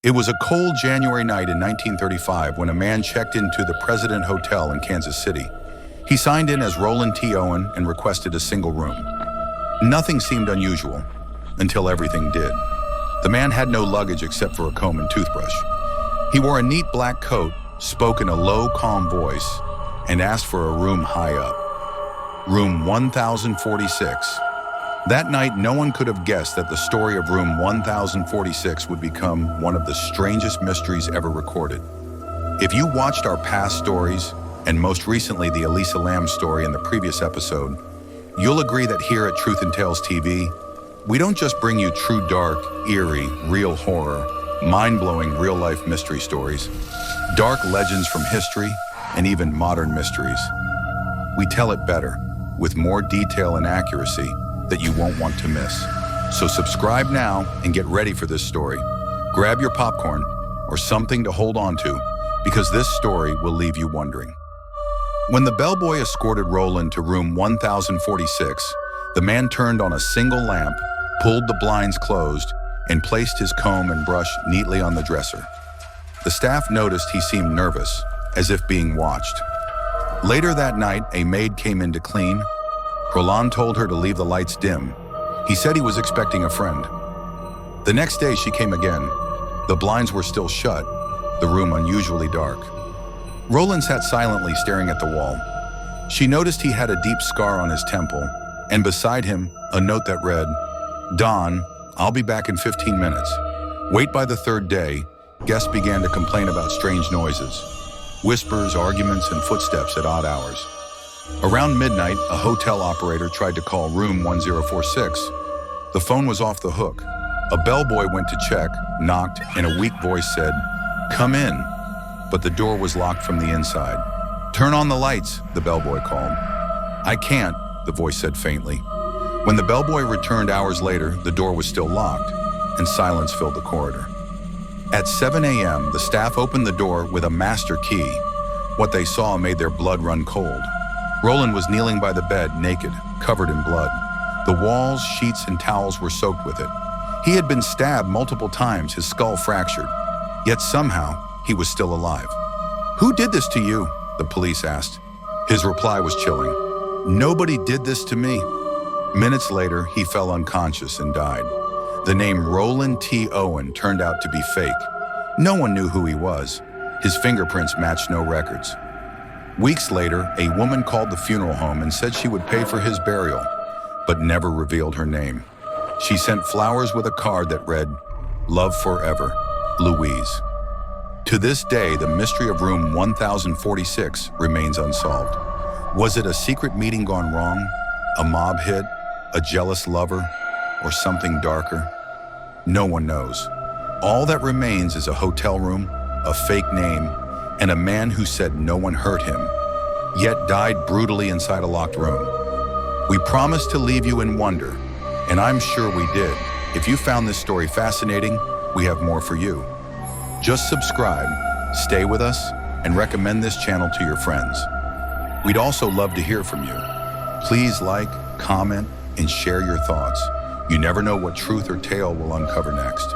It was a cold January night in 1935 when a man checked into the President Hotel in Kansas City. He signed in as Roland T. Owen and requested a single room. Nothing seemed unusual until everything did. The man had no luggage except for a comb and toothbrush. He wore a neat black coat, spoke in a low, calm voice, and asked for a room high up. Room 1046. That night, no one could have guessed that the story of room 1046 would become one of the strangest mysteries ever recorded. If you watched our past stories, and most recently the Elisa Lam story in the previous episode, you'll agree that here at Truth and Tales TV, we don't just bring you true dark, eerie, real horror, mind-blowing real-life mystery stories, dark legends from history, and even modern mysteries. We tell it better, with more detail and accuracy that you won't want to miss. So subscribe now and get ready for this story. Grab your popcorn or something to hold on to, because this story will leave you wondering. When the bellboy escorted Roland to room 1046, the man turned on a single lamp, pulled the blinds closed, and placed his comb and brush neatly on the dresser. The staff noticed he seemed nervous, as if being watched. Later that night, a maid came in to clean. Roland told her to leave the lights dim. He said he was expecting a friend. The next day she came again. The blinds were still shut, the room unusually dark. Roland sat silently staring at the wall. She noticed he had a deep scar on his temple, and beside him, a note that read, "Don, I'll be back in 15 minutes. Wait." By the third day, guests began to complain about strange noises, whispers, arguments, and footsteps at odd hours. Around midnight, a hotel operator tried to call room 1046. The phone was off the hook. A bellboy went to check, knocked, and a weak voice said, "Come in." But the door was locked from the inside. "Turn on the lights," the bellboy called. "I can't," the voice said faintly. When the bellboy returned hours later, the door was still locked, and silence filled the corridor. At 7 a.m., the staff opened the door with a master key. What they saw made their blood run cold. Roland was kneeling by the bed, naked, covered in blood. The walls, sheets, and towels were soaked with it. He had been stabbed multiple times, his skull fractured. Yet somehow, he was still alive. "Who did this to you?" the police asked. His reply was chilling. "Nobody did this to me." Minutes later, he fell unconscious and died. The name Roland T. Owen turned out to be fake. No one knew who he was. His fingerprints matched no records. Weeks later, a woman called the funeral home and said she would pay for his burial, but never revealed her name. She sent flowers with a card that read, "Love forever, Louise." To this day, the mystery of room 1046 remains unsolved. Was it a secret meeting gone wrong? A mob hit? A jealous lover? Or something darker? No one knows. All that remains is a hotel room, a fake name, and a man who said no one hurt him, yet died brutally inside a locked room. We promised to leave you in wonder, and I'm sure we did. If you found this story fascinating, we have more for you. Just subscribe, stay with us, and recommend this channel to your friends. We'd also love to hear from you. Please like, comment, and share your thoughts. You never know what truth or tale we'll uncover next.